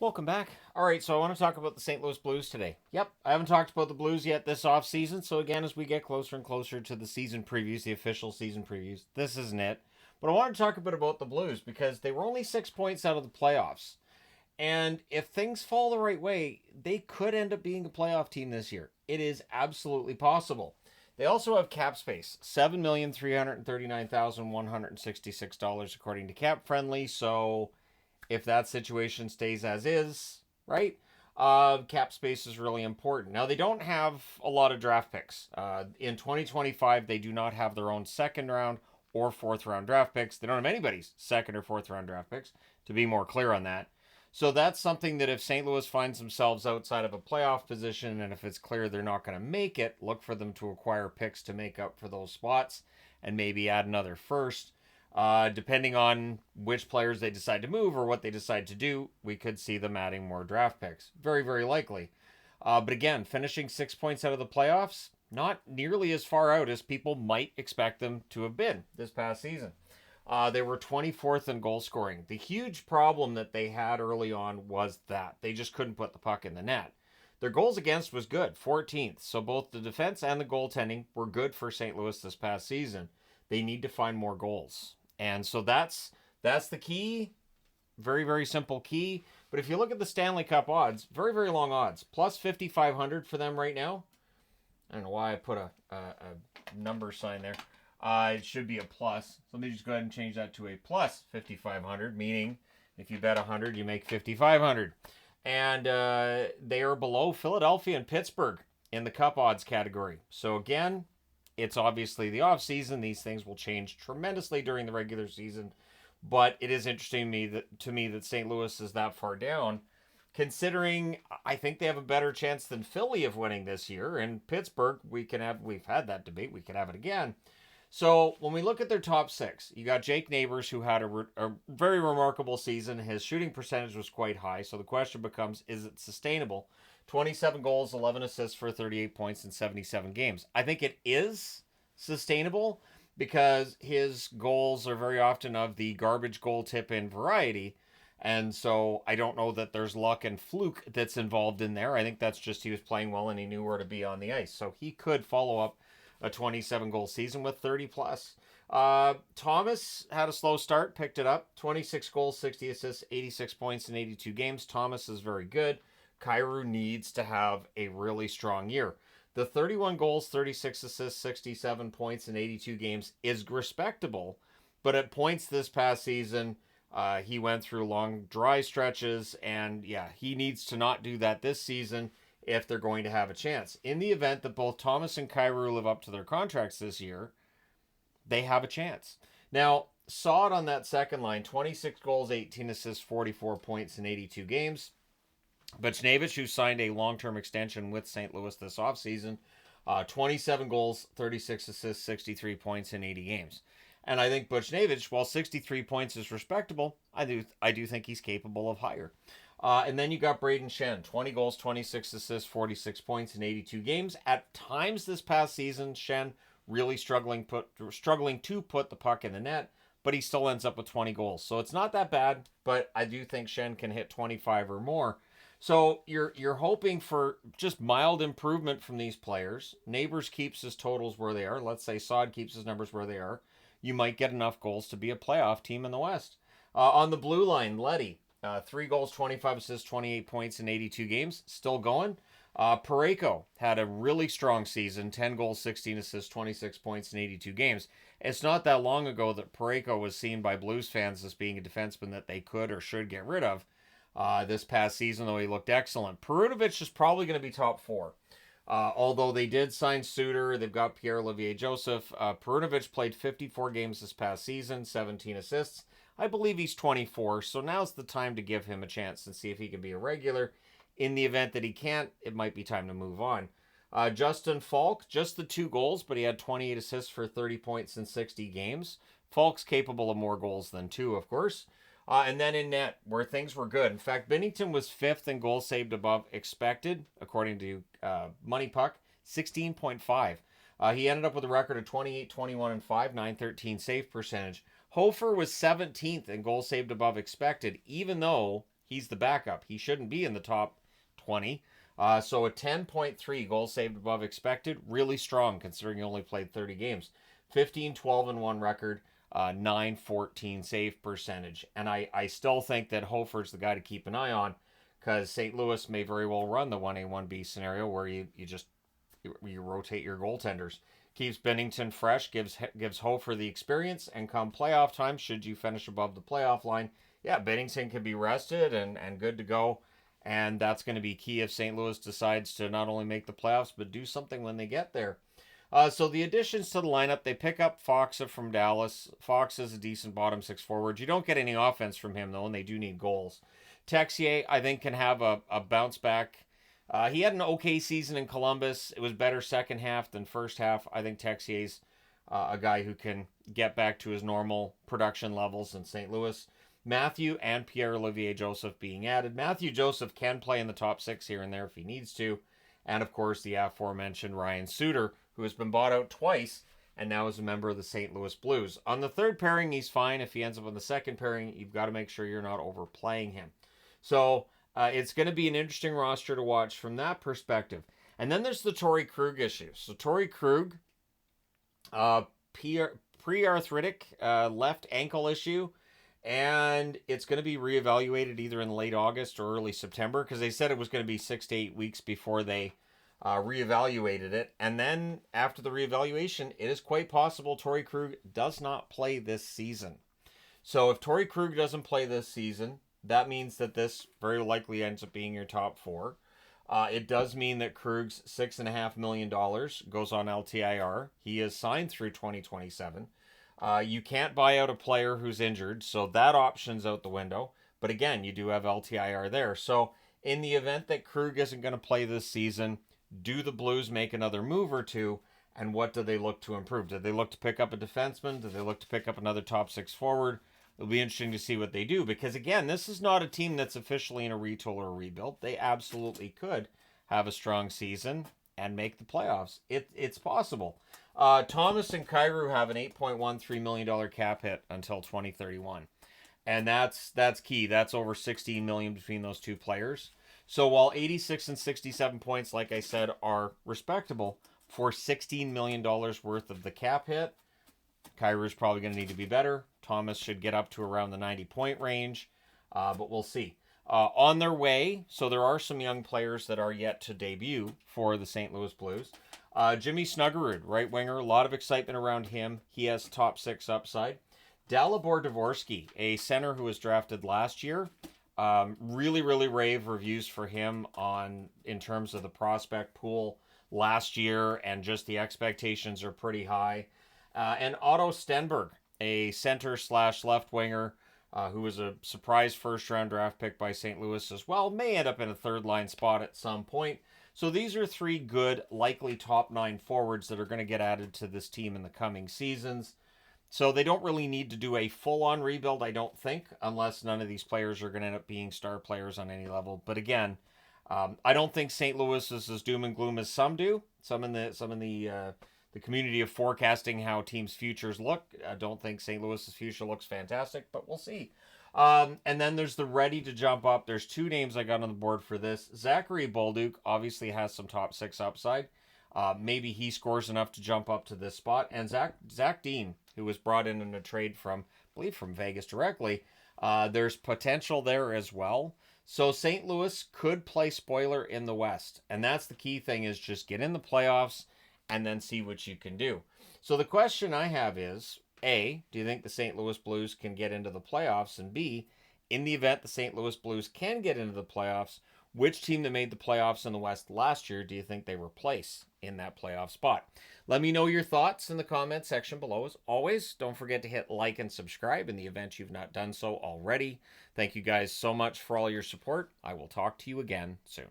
Welcome back. All right, so I want to talk about the St. Louis Blues today. Yep, I haven't talked about the Blues yet this offseason, so again, as we get closer and closer to the season previews, the official season previews, this isn't it. But I want to talk a bit about the Blues because they were only 6 points out of the playoffs. And if things fall the right way, they could end up being a playoff team this year. It is absolutely possible. They also have cap space, $7,339,166 according to Cap Friendly. So if that situation stays as is, right? Cap space is really important. Now, they don't have a lot of draft picks. In 2025, they do not have their own second round or fourth round draft picks. They don't have anybody's second or fourth round draft picks, to be more clear on that. So that's something that if St. Louis finds themselves outside of a playoff position and if it's clear they're not going to make it, look for them to acquire picks to make up for those spots and maybe add another first. Depending on which players they decide to move or what they decide to do, we could see them adding more draft picks. Very, very likely. But again, finishing 6 points out of the playoffs, not nearly as far out as people might expect them to have been this past season. They were 24th in goal scoring. The huge problem that they had early on was that they just couldn't put the puck in the net. Their goals against was good, 14th. So both the defense and the goaltending were good for St. Louis this past season. They need to find more goals. And so that's the key. Very, very simple key. But if you look at the Stanley Cup odds, very, very long odds. Plus 5,500 for them right now. I don't know why I put a number sign there. It should be a plus. So let me just go ahead and change that to a plus 5,500, meaning if you bet 100, you make 5,500. And they are below Philadelphia and Pittsburgh in the Cup odds category. So again, it's obviously the off season. These things will change tremendously during the regular season, but it is interesting to me that St. Louis is that far down, considering I think they have a better chance than Philly of winning this year. And Pittsburgh, we've had that debate. We could have it again. So when we look at their top six, you got Jake Neighbors, who had a very remarkable season. His shooting percentage was quite high. So the question becomes, is it sustainable? 27 goals, 11 assists for 38 points in 77 games. I think it is sustainable because his goals are very often of the garbage goal tip in variety. And so I don't know that there's luck and fluke that's involved in there. I think that's just he was playing well and he knew where to be on the ice. So he could follow up a 27 goal season with 30 plus. Thomas had a slow start, picked it up. 26 goals, 60 assists, 86 points in 82 games. Thomas is very good. Kyrou needs to have a really strong year. The 31 goals, 36 assists, 67 points in 82 games is respectable, but at points this past season, he went through long dry stretches, and yeah, he needs to not do that this season if they're going to have a chance. In the event that both Thomas and Kyrou live up to their contracts this year, they have a chance. Now, saw it on that second line, 26 goals, 18 assists, 44 points in 82 games. Buchnevich, who signed a long-term extension with St. Louis this offseason, 27 goals, 36 assists, 63 points in 80 games. And I think Buchnevich, while 63 points is respectable, I do think he's capable of higher. And then you got Braden Shen, 20 goals, 26 assists, 46 points in 82 games. At times this past season, Shen really struggling to put the puck in the net, but he still ends up with 20 goals. So it's not that bad, but I do think Shen can hit 25 or more. So you're hoping for just mild improvement from these players. Neighbors keeps his totals where they are. Let's say Saad keeps his numbers where they are. You might get enough goals to be a playoff team in the West. On the blue line, Letty, 3 goals, 25 assists, 28 points in 82 games. Still going. Parayko had a really strong season, 10 goals, 16 assists, 26 points in 82 games. It's not that long ago that Parayko was seen by Blues fans as being a defenseman that they could or should get rid of. This past season, though, he looked excellent. Perunovic is probably going to be top four. Although they did sign Suter, they've got Pierre-Olivier Joseph. Perunovic played 54 games this past season, 17 assists. I believe he's 24, so now's the time to give him a chance and see if he can be a regular. In the event that he can't, it might be time to move on. Justin Falk, just the 2 goals, but he had 28 assists for 30 points in 60 games. Falk's capable of more goals than 2, of course. And then in net, where things were good. In fact, Binnington was 5th in goals saved above expected, according to Money Puck, 16.5. He ended up with a record of 28, 21, and 5, 913 save percentage. Hofer was 17th in goals saved above expected, even though he's the backup. He shouldn't be in the top 20. So a 10.3 goals saved above expected, really strong considering he only played 30 games. 15-12-1 record, 914 save percentage. And I still think that Hofer's the guy to keep an eye on, because St. Louis may very well run the 1A, 1B scenario where you rotate your goaltenders. Keeps Bennington fresh, gives Hofer the experience, and come playoff time, should you finish above the playoff line, yeah, Bennington can be rested and good to go. And that's going to be key if St. Louis decides to not only make the playoffs, but do something when they get there. So the additions to the lineup, they pick up Foxa from Dallas. Fox is a decent bottom six forward. You don't get any offense from him, though, and they do need goals. Texier, I think, can have a bounce back. He had an okay season in Columbus. It was better second half than first half. I think Texier's a guy who can get back to his normal production levels in St. Louis. Matthew and Pierre-Olivier Joseph being added. Matthew Joseph can play in the top six here and there if he needs to. And, of course, the aforementioned Ryan Suter, who has been bought out twice and now is a member of the St. Louis Blues. On the third pairing, he's fine. If he ends up on the second pairing, you've got to make sure you're not overplaying him. So it's going to be an interesting roster to watch from that perspective. And then there's the Torrey Krug issue. So Torrey Krug, pre-arthritic left ankle issue, and it's going to be reevaluated either in late August or early September, because they said it was going to be 6 to 8 weeks before they reevaluated it. And then after the reevaluation, it is quite possible Torrey Krug does not play this season. So if Torrey Krug doesn't play this season, that means that this very likely ends up being your top four. It does mean that Krug's $6.5 million goes on LTIR. He is signed through 2027. You can't buy out a player who's injured, so that option's out the window. But again, you do have LTIR there. So in the event that Krug isn't going to play this season, do the Blues make another move or two? And what do they look to improve? Do they look to pick up a defenseman? Do they look to pick up another top six forward? It'll be interesting to see what they do, because again, this is not a team that's officially in a retool or a rebuild. They absolutely could have a strong season and make the playoffs. It's possible. Thomas and Kyrou have an $8.13 million cap hit until 2031. And that's key. That's over $16 million between those two players. So while 86 and 67 points, like I said, are respectable, for $16 million worth of the cap hit, Kyrou's probably going to need to be better. Thomas should get up to around the 90-point range, but we'll see. On their way, so there are some young players that are yet to debut for the St. Louis Blues. Jimmy Snuggerud, right winger, a lot of excitement around him. He has top six upside. Dalibor Dvorsky, a center who was drafted last year. Really, really rave reviews for him in terms of the prospect pool last year, and just the expectations are pretty high. And Otto Stenberg, a center / left winger, who was a surprise first-round draft pick by St. Louis as well, may end up in a third-line spot at some point. So these are three good, likely top 9 forwards that are going to get added to this team in the coming seasons. So they don't really need to do a full-on rebuild, I don't think, unless none of these players are going to end up being star players on any level. But again, I don't think St. Louis is as doom and gloom as some do. Some in the community of forecasting how teams' futures look. I don't think St. Louis's future looks fantastic, but we'll see. And then there's the ready to jump up. There's 2 names I got on the board for this. Zachary Bolduc obviously has some top 6 upside. Maybe he scores enough to jump up to this spot. And Zach Dean, who was brought in a trade from, I believe, from Vegas directly. There's potential there as well. So St. Louis could play spoiler in the West. And that's the key thing, is just get in the playoffs and then see what you can do. So the question I have is, A, do you think the St. Louis Blues can get into the playoffs? And B, in the event the St. Louis Blues can get into the playoffs, which team that made the playoffs in the West last year do you think they replace in that playoff spot? Let me know your thoughts in the comment section below. As always, don't forget to hit like and subscribe in the event you've not done so already. Thank you guys so much for all your support. I will talk to you again soon.